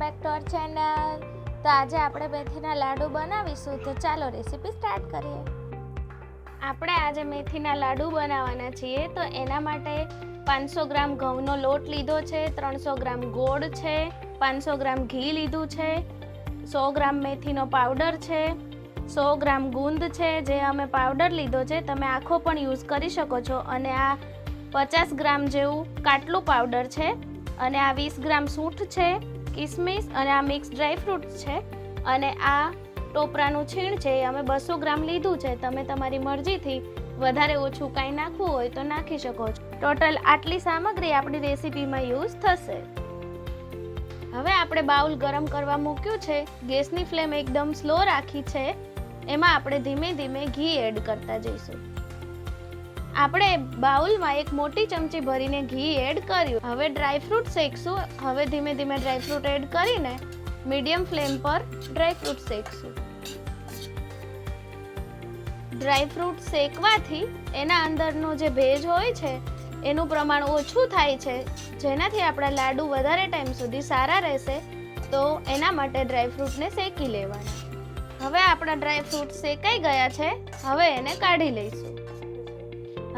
Back to our channel. તો આજે આપણે મેથીના લાડુ બનાવીશું, તો ચાલો રેસીપી સ્ટાર્ટ કરીએ। આપણે આજે મેથીના લાડુ બનાવવાના છીએ, તો એના માટે 500 ગ્રામ ઘઉંનો લોટ લીધો છે, 300 ગ્રામ ગોળ છે, 500 ગ્રામ ઘી લીધું છે, 100 ગ્રામ મેથીનો પાવડર છે, 100 ગ્રામ ગુંદ છે, જે અમે પાવડર લીધો છે, તમે આખો પણ યુઝ કરી શકો છો, અને આ 50 ગ્રામ જેવું કાટલું પાવડર છે, અને આ 20 ગ્રામ સૂંઠ છે, કિસમિસ, અને આ મિક્સ ડ્રાય ફ્રૂટ્સ છે, અને આ ટોપરાનું છીણ છે, એ અમે 200 ગ્રામ લીધું છે। તમે તમારી મરજીથી વધારે ઓછું કાંઈ નાખવું હોય તો નાખી શકો છો। ટોટલ આટલી સામગ્રી આપણી રેસીપીમાં યુઝ થશે। હવે આપણે બાઉલ ગરમ કરવા મૂક્યું છે, ગેસની ફ્લેમ એકદમ સ્લો રાખી છે, એમાં આપણે ધીમે ધીમે ઘી એડ કરતા જઈશું। આપણે બાઉલમાં એક મોટી ચમચી ભરીને ઘી એડ કર્યું। હવે ડ્રાયફ્રૂટ શેકશું। હવે ધીમે ધીમે ડ્રાયફ્રૂટ એડ કરીને મીડિયમ ફ્લેમ પર ડ્રાયફ્રૂટ શેકશું। ડ્રાયફ્રૂટ શેકવાથી એના અંદરનો જે ભેજ હોય છે એનું પ્રમાણ ઓછું થાય છે, જેનાથી આપણા લાડુ વધારે ટાઈમ સુધી સારા રહેશે। તો એના માટે ડ્રાયફ્રૂટને શેકી લેવાના। હવે આપણા ડ્રાયફ્રૂટ શેકાઈ ગયા છે, હવે એને કાઢી લઈશું।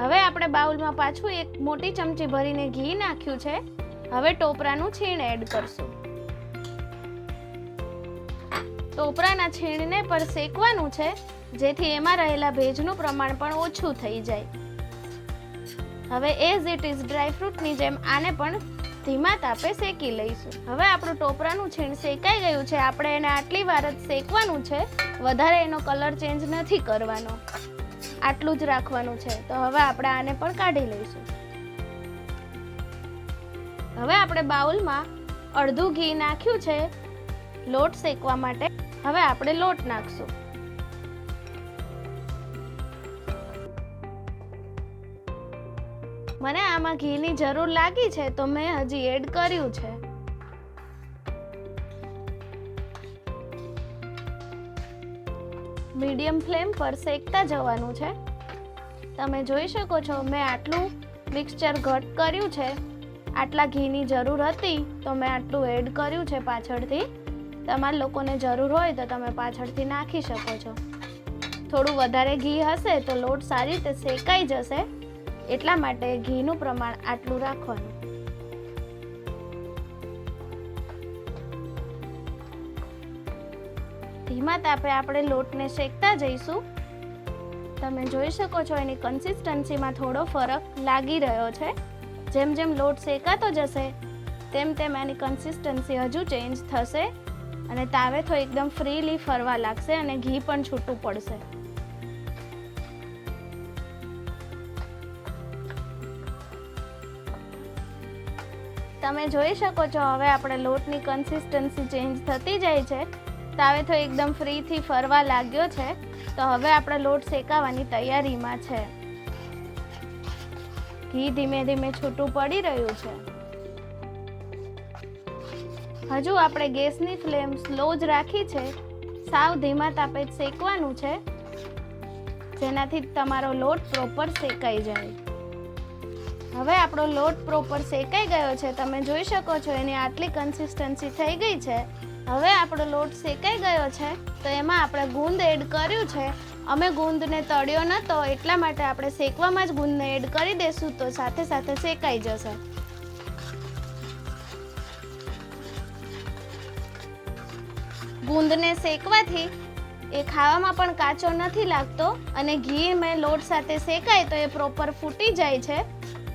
હવે આપણે બાઉલમાં પાછું એક મોટી ચમચી ભરીને ઘી નાખ્યું છે। હવે ટોપરાનું છીણ એડ કરશું। ટોપરાના છીણને પર શેકવાનું છે, જેથી એમાં રહેલા ભેજનું પ્રમાણ પણ ઓછું થઈ જાય। હવે એઝ ઇટ ઇઝ ડ્રાયફ્રૂટની જેમ આને પણ ધીમા તાપે શેકી લઈશું। હવે આપણું ટોપરાનું છીણ શેકાઈ ગયું છે, આપણે એને આટલી વાર જ શેકવાનું છે, વધારે એનો કલર ચેન્જ નથી કરવાનો, આટલું જ રાખવાનું છે। તો હવે આપણે આને પણ કાઢી લઈશું। હવે આપણે બાઉલમાં અડધું ઘી નાખ્યું છે લોટ શેકવા માટે। હવે આપણે લોટ નાખશું। મને આમાં ઘીની જરૂર લાગી છે, તો મેં હજી એડ કર્યું છે। મીડિયમ ફ્લેમ પર શેકતા જવાનું છે। તમે જોઈ શકો છો મેં આટલું મિક્સચર ઘટ કર્યું છે। આટલા ઘીની જરૂર હતી તો મેં આટલું એડ કર્યું છે પાછળથી। તમારા લોકોને જરૂર હોય તો તમે પાછળથી નાખી શકો છો। થોડું વધારે ઘી હશે તો લોટ સારી રીતે શેકાઈ જશે, એટલા માટે ઘીનું પ્રમાણ આટલું રાખવાનું। ધીમા તાપે આપણે લોટને શેકતા જઈશું। તમે જોઈ શકો છો એની કન્સિસ્ટન્સીમાં થોડો ફરક લાગી રહ્યો છે। જેમ જેમ લોટ શેકાતો જશે તેમ તેમ એની કન્સિસ્ટન્સી હજુ ચેન્જ થશે, અને તાવેથો એકદમ ફ્રીલી ફરવા લાગશે, અને ઘી પણ છૂટું પડશે। તમે જોઈ શકો છો હવે આપણે લોટની કન્સિસ્ટન્સી ચેન્જ થતી જાય છે, તાવેથો એકદમ ફ્રીથી ફરવા લાગ્યો છે। તો હવે આપણે લોટ શેકાવાની તૈયારીમાં છે। ઘી ધીમે ધીમે છૂટું પડી રહ્યું છે। હજુ આપણે ગેસની ફ્લેમ સ્લો જ રાખી છે, સાવ ધીમા તાપે જ શેકવાનું છે, જેનાથી તમારો લોટ પ્રોપર શેકાઈ જાય। હવે આપણો લોટ પ્રોપર શેકાઈ ગયો છે, તમે જોઈ શકો છો એની આટલી કન્સિસ્ટન્સી થઈ ગઈ છે। હવે આપણો લોટ શેકાઈ ગયો છે, તો એમાં આપણે ગુંદ એડ કર્યું છે। અમે ગુંદને તળ્યો નહોતો, એટલા માટે આપણે શેકવામાં જ ગુંદને એડ કરી દઈશું, તો સાથે સાથે શેકાઈ જશે। ગુંદને શેકવાથી એ ખાવામાં પણ કાચો નથી લાગતો, અને ઘી મેં લોટ સાથે શેકાય તો એ પ્રોપર ફૂટી જાય છે,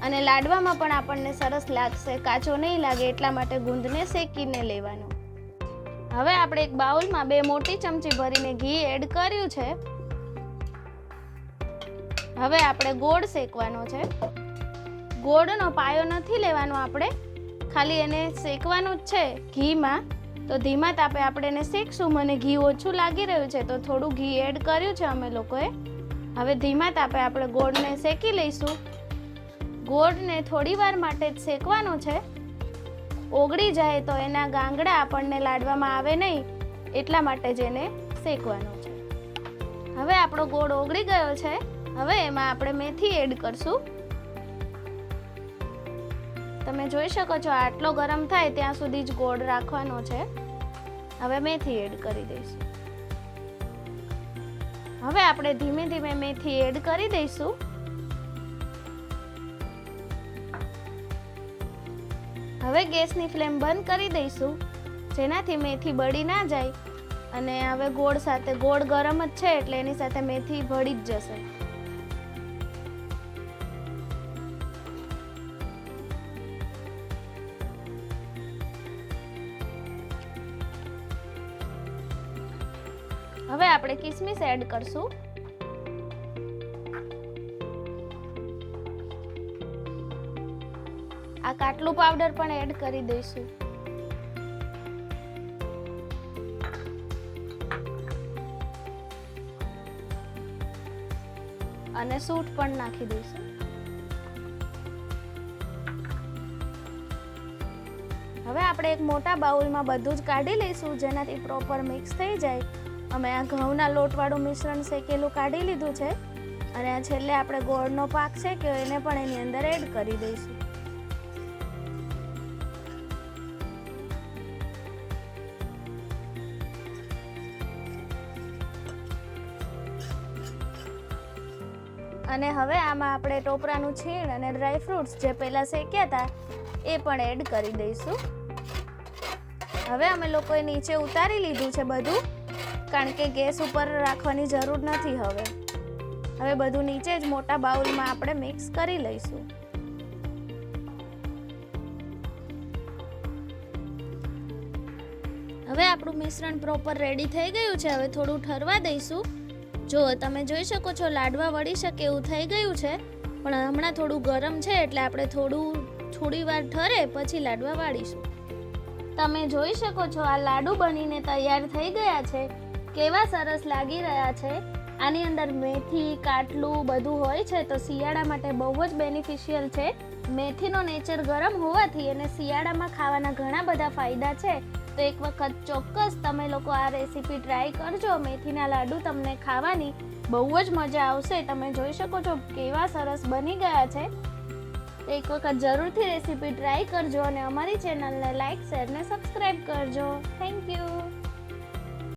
અને લાડવામાં પણ આપણને સરસ લાગશે, કાચો નહીં લાગે, એટલા માટે ગુંદને શેકીને લેવાનો। હવે આપણે એક બાઉલમાં 2 મોટી ચમચી ભરીને ઘી એડ કર્યું છે। હવે આપણે ગોળ શેકવાનો છે। ગોળનો પાયો નથી લેવાનો, આપણે ખાલી એને શેકવાનું જ છે ઘીમાં। તો ધીમા તાપે આપણે એને શેકશું। મને ઘી ઓછું લાગી રહ્યું છે, તો થોડું ઘી એડ કર્યું છે અમે લોકોએ। હવે ધીમા તાપે આપણે ગોળને શેકી લઈશું। ગોળને થોડી વાર માટે જ શેકવાનો છે, ઓગળી જાય તો એના ગાંગડા આપણને લાડવામાં આવે નહીં, એટલા માટે જ એને શેકવાનો છે। હવે આપણો ગોળ ઓગળી ગયો છે। હવે એમાં આપણે મેથી એડ કરશું। તમે જોઈ શકો છો આટલો ગરમ થાય ત્યાં સુધી જ ગોળ રાખવાનો છે. હવે મેથી એડ કરી દઈશું. હવે આપણે ધીમે ધીમે મેથી એડ કરી દઈશું. હવે ગેસની ફ્લેમ બંધ કરી દઈશું, જેનાથી મેથી બળી ના જાય. અને હવે ગોળ સાથે, ગોળ ગરમ જ છે એટલે એની સાથે મેથી ભળી જ જશે. હવે આપણે કિસમિસ એડ કરશું. આ કાટલું પાવડર પણ એડ કરી દઈશું. અને સૂંઠ પણ નાખી દઈશું. હવે આપણે એક મોટા બાઉલમાં બધું જ કાઢી લઈશું, જેનાથી પ્રોપર મિક્સ થઈ જાય. અમે આ ઘઉંના લોટવાળું મિશ્રણ શેકેલું કાઢી લીધું છે. અને આ છેલ્લે આપણે ગોળનો પાક શેક્યો એને પણ એની અંદર એડ કરી દઈશું. અને હવે આમાં આપણે ટોપરાનું છીણ અને ડ્રાય ફ્રૂટ્સ જે પહેલાં શેક્યા હતા એ પણ એડ કરી દઈશું. હવે અમે લોકોએ નીચે ઉતારી લીધું છે બધું, કારણ કે ગેસ ઉપર રાખવાની જરૂર નથી. હવે બધું નીચે જ મોટા બાઉલમાં આપણે મિક્સ કરી લઈશું. હવે આપણું મિશ્રણ પ્રોપર રેડી થઈ ગયું છે. હવે થોડું ઠરવા દઈશું. જો તમે જોઈ શકો છો લાડવા વળી શકે એવું થઈ ગયું છે, પણ હમણાં થોડું ગરમ છે એટલે આપણે થોડી વાર ઠરે પછી લાડવા વાળીશું. તમે જોઈ શકો છો આ લાડુ બનીને તૈયાર થઈ ગયા છે. કેવા સરસ લાગી રહ્યા છે. આની અંદર મેથી, કાટલું બધું હોય છે, તો શિયાળા માટે બહુ જ બેનિફિશિયલ છે. મેથીનો નેચર ગરમ હોવાથી અને શિયાળામાં ખાવાના ઘણા બધા ફાયદા છે. તો એક વખત ચોક્કસ તમે લોકો આ રેસીપી ટ્રાય કરજો. મેથીના લાડુ તમને ખાવાની બહુ જ મજા આવશે. તમે જોઈ શકો છો કેવા સરસ બની ગયા છે. એક વખત જરૂરથી રેસીપી ટ્રાય કરજો અને અમારી ચેનલને લાઈક, શેર ને સબસ્ક્રાઈબ કરજો. Thank you.